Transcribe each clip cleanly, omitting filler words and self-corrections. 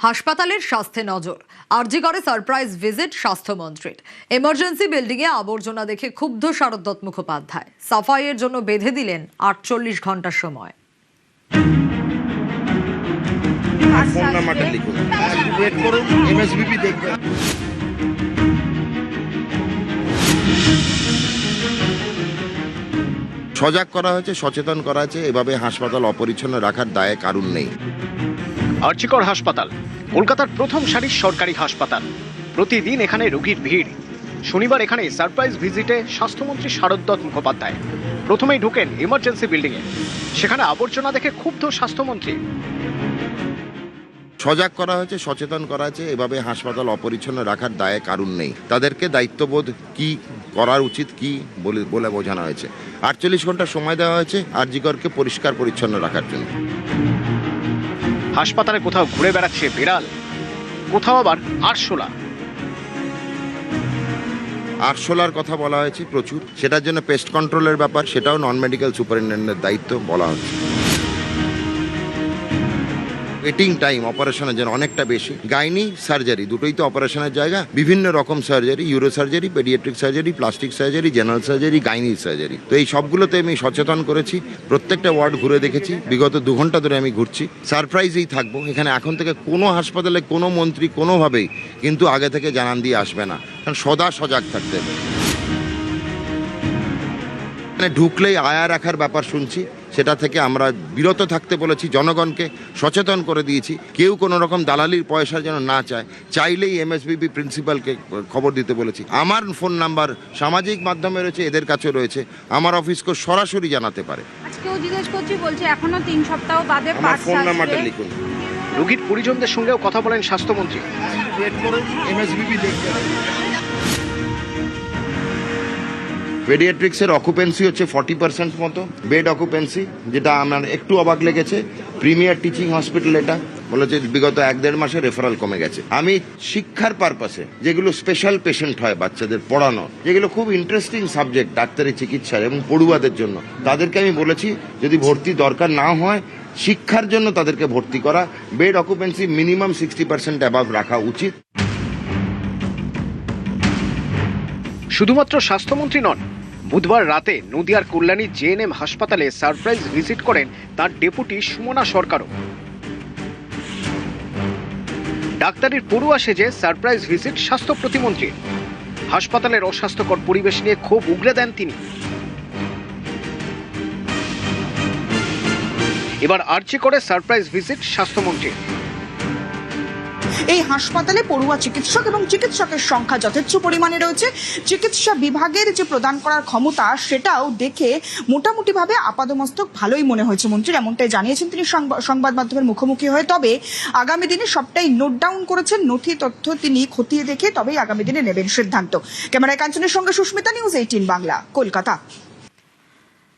হাসপাতালের স্বাস্থ্যে নজর। আরজি করে সারপ্রাইজ ভিজিট স্বাস্থ্যমন্ত্রীর। এমার্জেন্সি বিল্ডিংয়ে আবর্জনা দেখে ক্ষুব্ধ শারদ মুখোপাধ্যায়। সাফাইয়ের জন্য বেঁধে দিলেন 48 ঘন্টার সময়। ফোন নাম্বারটা লিখুন, ওয়েট করুন, এমএসবিপি দেখবে। সজাগ করা হয়েছে, সচেতন করা হয়েছে। এভাবে হাসপাতাল অপরিচ্ছন্ন রাখার দায়ে কারণ নেই। আরজিকর হাসপাতাল কলকাতার প্রথম সারির সরকারি হাসপাতাল। প্রতিদিন এখানে রোগীর ভিড়। শনিবার এখানে সারপ্রাইজ ভিজিটে স্বাস্থ্যমন্ত্রী শারদ মুখোপাধ্যায় প্রথমেই ঢোকেন এমার্জেন্সি বিল্ডিংয়ে। সেখানে আবর্জনা দেখে ক্ষুব্ধ স্বাস্থ্যমন্ত্রী। সজাগ করা হয়েছে, সচেতন করা হয়েছে। এভাবে হাসপাতাল অপরিচ্ছন্ন রাখার দায়ে কারণ নেই। তাদেরকে দায়িত্ববোধ কি করা উচিত কি বলে বোঝানো হয়েছে। 48 ঘন্টা সময় দেওয়া হয়েছে আরজিকরকে পরিষ্কার পরিচ্ছন্ন রাখার জন্য। হাসপাতালে কোথাও ঘুরে বেড়াচ্ছে বিড়াল, কোথাও আবার আরশোলা। আরশোলার কথা বলা হয়েছে প্রচুর। সেটার জন্য পেস্ট কন্ট্রোলের ব্যাপার, সেটাও নন মেডিকেল সুপারিনটেন্ডেন্টের দায়িত্ব বলা হচ্ছে। ওয়েটিং টাইম অপারেশনের জন্য অনেকটা বেশি। গাইনি সার্জারি দুটোই তো অপারেশনের জায়গা। বিভিন্ন রকম surgery, uro surgery, paediatric surgery, plastic surgery, general surgery, gynae surgery. তো এই সবগুলোতে আমি সচেতন করেছি। প্রত্যেকটা ওয়ার্ড ঘুরে দেখেছি। বিগত 2 ঘন্টা ধরে আমি ঘুরছি। সারপ্রাইজেই থাকবো এখানে। এখন থেকে কোনো হাসপাতালে কোনো মন্ত্রী কোনোভাবেই কিন্তু আগে থেকে জানান দিয়ে আসবে না, কারণ সদা সজাগ থাকতে হবে। এখানে ঢুকলেই আয়া রাখার ব্যাপার শুনছি, সেটা থেকে আমরা বিরত থাকতে বলেছি। জনগণকে সচেতন করে দিয়েছি, কেউ কোনো রকম দালালির পয়সা যেন না চায়। চাইলেই এমএসবিপি প্রিন্সিপালকে খবর দিতে বলেছি। আমার ফোন নাম্বার সামাজিক মাধ্যমে রয়েছে, এদের কাছে রয়েছে। আমার অফিসকে সরাসরি জানাতে পারে। আজকেও জিজ্ঞেস করছি, বলছে এখনো 3 সপ্তাহ বাদে আমার ফোন নাম্বারটা লিখুন। রোগীর পরিজনদের সঙ্গেও কথা বলেন স্বাস্থ্যমন্ত্রী। ওয়েট করুন, এমএসবিপি দেখবে। পেডিয়াট্রিক্সের অকুপেন্সি হচ্ছে 40% মতো বেড অকুপেন্সি, যেটা আমার একটু অবাক লেগেছে। প্রিমিয়ার টিচিং হসপিটাল এটা বলেছে বিগত 1-1.5 মাসে রেফারেল কমে গেছে। আমি শিক্ষার পারপাসে যেগুলো স্পেশাল পেশেন্ট হয় বাচ্চাদের পড়ানো, যেগুলো খুব ইন্টারেস্টিং সাবজেক্ট ডাক্তারি চিকিৎসার এবং পড়ুয়াদের জন্য, তাদেরকে আমি বলেছি যদি ভর্তি দরকার না হয় শিক্ষার জন্য তাদেরকে ভর্তি করা। বেড অকুপেন্সি মিনিমাম 60% অ্যাবাভ রাখা উচিত। শুধুমাত্র স্বাস্থ্যমন্ত্রী নন, বুধবার রাতে নদিয়ার কল্যাণী জেএনএম হাসপাতালে সারপ্রাইজ ভিজিট করেন তার ডেপুটি সুমনা সরকারও। ডাক্তারির পড়ুয়া সেজে সারপ্রাইজ ভিজিট স্বাস্থ্য প্রতিমন্ত্রীর। হাসপাতালের অস্বাস্থ্যকর পরিবেশ নিয়ে ক্ষোভ উগরে দেন তিনি। এবার আরজি করে সারপ্রাইজ ভিজিট স্বাস্থ্যমন্ত্রীর। এই হাসপাতালে পড়ুয়া চিকিৎসক এবং চিকিৎসকের সংখ্যা যথেষ্ট পরিমাণে রয়েছে। চিকিৎসা বিভাগের যে প্রদান করার ক্ষমতা সেটাও দেখে মোটামুটিভাবে আপাদমস্তক ভালোই মনে হয়েছে মন্ত্রীর, এমনটাই জানিয়েছেন তিনি সংবাদ মাধ্যমের মুখোমুখি হয়ে। তবে আগামী দিনে সবটাই নোট ডাউন করেছেন, নথি তথ্য তিনি খতিয়ে দেখে তবেই আগামী দিনে নেবেন সিদ্ধান্ত। ক্যামেরায় কাঞ্চনের সঙ্গে সুস্মিতা, নিউজ 18 বাংলা, কলকাতা।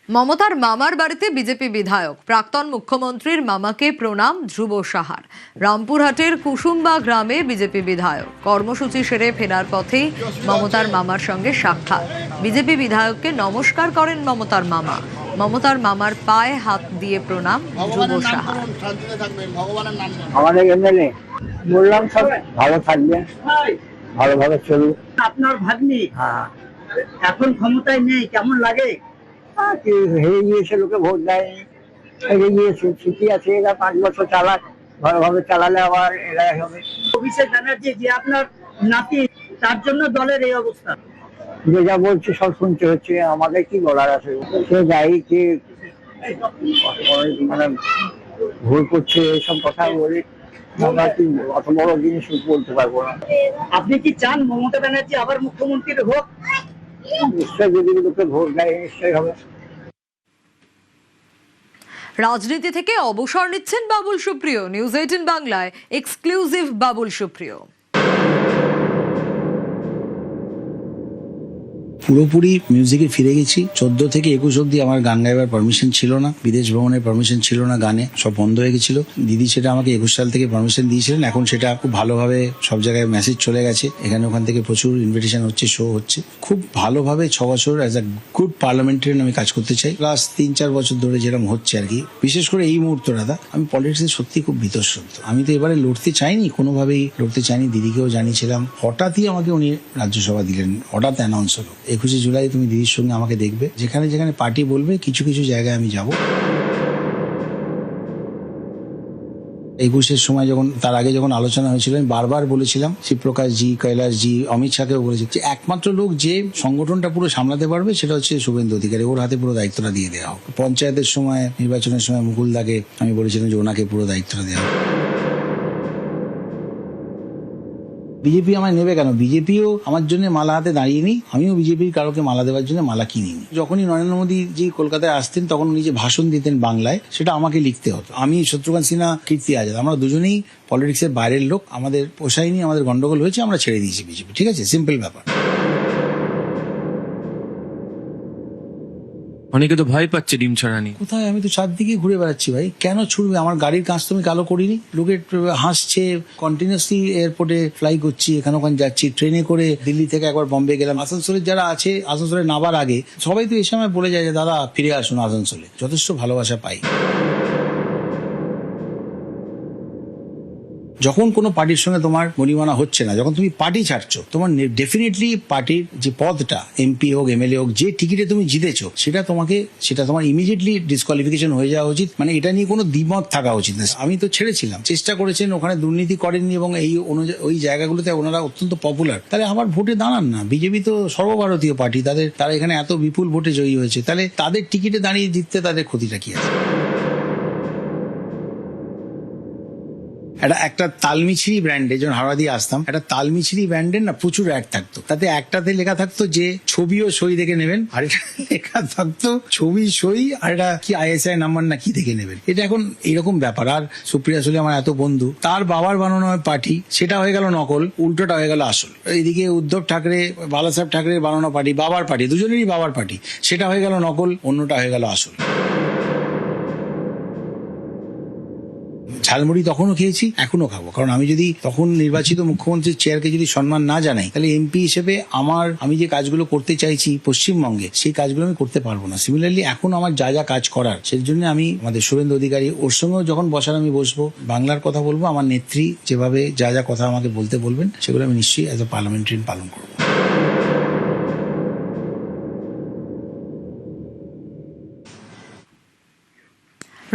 মমতার মামার বাড়িতে বিজেপি বিধায়ক। প্রাক্তন মুখ্যমন্ত্রীর মামাকে প্রণাম ধ্রুব সাহার। রামপুরহাটের কুসুম্বা গ্রামে বিজেপি বিধায়ক কর্মসূচি সেরে ফেরার পথেই মমতার মামার সঙ্গে সাক্ষাৎ। বিজেপি বিধায়ককে নমস্কার করেন মমতার মামা। মমতার মামার পায়ে হাত দিয়ে প্রণাম ধ্রুব সাহার। আমাদের এমএলএ বললাম সব ভালো থাকবেন, ভালোভাবে চলুক। আপনার ভাগ্নি এখন ক্ষমতায় নেই, কেমন লাগে? হেরে গিয়েছে, লোকে ভোট দেয়নি, হেরে গিয়েছে। ঠিকই আছে, এরা 5 বছর চালাক, ভালোভাবে চালালে আবার এরাই হবে। অভিষেক ব্যানার্জি যে আপনার নাতি, তার জন্য দলের এই অবস্থা। যে যা বলছে সব শুনতে হচ্ছে, আমাদের কি বলার আছে? সে যাই কে মানে ভুল করছে এসব কথা বলে আমরা কি অত বড় জিনিস বলতে পারবো না। আপনি কি চান মমতা ব্যানার্জি আবার মুখ্যমন্ত্রী হোক? নিশ্চয়, যদি লোকে ভোট দেয় নিশ্চয়ই হবে। রাজনীতি থেকে অবসর নিচ্ছেন বাবুল সুপ্রিয়। নিউজ 18 বাংলায় এক্সক্লুসিভ বাবুল সুপ্রিয়। পুরোপুরি মিউজিকে ফিরে গেছি। 14 থেকে 21 অব্দি আমার গান গাইবার পারমিশন ছিল না, বিদেশ ভ্রমণের পারমিশন ছিল না, গানে সব বন্ধ হয়ে গেছিল। দিদি সেটা আমাকে 21 সাল থেকে পারমিশন দিয়েছিলেন। এখন সেটা খুব ভালোভাবে সব জায়গায় মেসেজ চলে গেছে, এখানে ওখান থেকে প্রচুর ইনভিটেশন হচ্ছে, শো হচ্ছে। খুব ভালোভাবে 6 বছর অ্যাজ আ গুড পার্লামেন্টারিয়ান আমি কাজ করতে চাই। লাস্ট 3-4 বছর ধরে যেরকম হচ্ছে আর কি, বিশেষ করে এই মুহূর্তে দাদা আমি পলিটিক্সে সত্যি খুব বিতশ্রদ্ধ। আমি তো এবারে লড়তে চাইনি, কোনোভাবেই লড়তে চাইনি, দিদিকেও জানিয়েছিলাম। হঠাৎই আমাকে উনি রাজ্যসভা দিলেন, হঠাৎ অ্যানাউন্স হলো 21 জুলাই তুমি দিদির সঙ্গে আমাকে দেখবে, যেখানে যেখানে পার্টি বলবে কিছু কিছু জায়গায় আমি যাব। 21-এর সময় যখন, তার আগে যখন আলোচনা হয়েছিল, আমি বারবার বলেছিলাম, শিবপ্রকাশ জি, কৈলাস জি, অমিত শাহকেও বলেছি যে একমাত্র লোক যে সংগঠনটা পুরো সামলাতে পারবে সেটা হচ্ছে শুভেন্দু অধিকারী, ওর হাতে পুরো দায়িত্বটা দিয়ে দেওয়া হোক। পঞ্চায়েতের সময়, নির্বাচনের সময় মুকুল দাকে আমি বলেছিলাম যে ওনাকে পুরো দায়িত্বটা দেওয়া হোক। বিজেপি আমায় নেবে কেন? বিজেপিও আমার জন্য মালা হাতে দাঁড়িয়েনি, আমিও বিজেপির কারোকে মালা দেওয়ার জন্য মালা কিনিনি। যখনই নরেন্দ্র মোদী জি কলকাতায় আসতেন তখন উনি যে ভাষণ দিতেন বাংলায়, সেটা আমাকে লিখতে হতো। আমি, শত্রুঘ্ন সিনহা, কীর্তি আজাদ, আমরা দুজনেই পলিটিক্সের বাইরের লোক, আমাদের পোষায়নি, আমাদের গন্ডগোল হয়েছে, আমরা ছেড়ে দিয়েছি বিজেপি। ঠিক আছে, সিম্পল ব্যাপার। অনেকে তো ভয় পাচ্ছে ডিম ছড়া নিয়ে। কোথায়? আমি তো চারদিকে ঘুরে বেড়াচ্ছি ভাই। কেন ছুড়বে? আমার গাড়ির কাঁচ তো আমি কালো করিনি। লোকে হাসছে, কন্টিনিউসলি এয়ারপোর্টে ফ্লাই করছি, এখানে ওখানে যাচ্ছি, ট্রেনে করে দিল্লি থেকে একবার বম্বে গেলাম। আসানসোলের যারা আছে, আসানসোলে নাবার আগে সবাই তো এই সময় বলে যায় যে দাদা ফিরে আসুন আসানসোলে। যথেষ্ট ভালোবাসা পাই। যখন কোনো পার্টির সঙ্গে তোমার মনিমানা হচ্ছে না, যখন তুমি পার্টি ছাড়ছো, তোমার ডেফিনেটলি পার্টির যে পদটা, এমপি হোক, এমএলএ হোক, যে টিকিটে তুমি জিতেছো, সেটা তোমার ইমিডিয়েটলি ডিসকোয়ালিফিকেশন হয়ে যাওয়া উচিত। মানে এটা নিয়ে কোনো দ্বিমত থাকা উচিত না। আমি তো ছেড়েছিলাম, চেষ্টা করেছেন, ওখানে দুর্নীতি করেননি এবং এই অনুযায়ী ওই জায়গাগুলোতে ওনারা অত্যন্ত পপুলার। তাহলে আবার ভোটে দাঁড়ান না। বিজেপি তো সর্বভারতীয় পার্টি, তারা এখানে এত বিপুল ভোটে জয়ী হয়েছে, তাহলে তাদের টিকিটে দাঁড়িয়ে জিততে তাদের ক্ষতিটা কি আছে? একটা তালমিছরি ব্র্যান্ডে, যখন হাওড়া দিয়ে আসতাম, একটা তালমিছরি ব্র্যান্ডের না প্রচুর অ্যাড থাকতো। তাতে একটাতে লেখা থাকতো যে ছবি ও সই দেখে নেবেন, আর এটা লেখা থাকতো ছবি, সই, আর এটা কি ISI নাম্বার না কি দেখে নেবেন। এটা এখন এইরকম ব্যাপার। আর সুপ্রিয়া সুলে আমার এত বন্ধু, তার বাবার বানানো হয় পার্টি, সেটা হয়ে গেল নকল, উল্টোটা হয়ে গেল আসল। এদিকে উদ্ধব ঠাকরে, বালাসাহেব ঠাকরে বানানো পার্টি, বাবার পার্টি, দুজনেরই বাবার পার্টি, সেটা হয়ে গেল নকল, অন্যটা হয়ে গেল আসল। ঝালমুড়ি তখনও খেয়েছি, এখনো খাবো। কারণ আমি যদি তখন নির্বাচিত মুখ্যমন্ত্রীর চেয়ারকে যদি সম্মান না জানাই, তাহলে এমপি হিসেবে আমি যে কাজগুলো করতে চাইছি পশ্চিমবঙ্গে, সেই কাজগুলো আমি করতে পারবো না। সিমিলারলি এখন আমার যা যা কাজ করার, সেই জন্য আমি আমাদের শুভেন্দু অধিকারী, ওর সঙ্গেও যখন বসার আমি বসবো, বাংলার কথা বলবো। আমার নেত্রী যেভাবে যা যা কথা আমাকে বলতে বলবেন, সেগুলো আমি নিশ্চয়ই অ্যাজ এ পার্লামেন্টারিয়ান পালন করবো।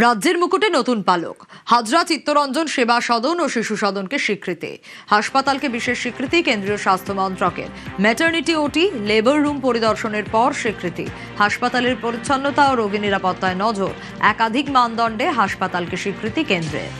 রাজ্যের মুকুটে নতুন পালক, হাজরা চিত্তরঞ্জন সেবা সদন ও শিশু সদনকে স্বীকৃতি। হাসপাতালকে বিশেষ স্বীকৃতি কেন্দ্রীয় স্বাস্থ্য মন্ত্রকের। ম্যাটারনিটি ওটি, লেবার রুম পরিদর্শনের পর স্বীকৃতি। হাসপাতালের পরিচ্ছন্নতা ও রোগী নিরাপত্তায় নজর, একাধিক মানদণ্ডে হাসপাতালকে স্বীকৃতি কেন্দ্রের।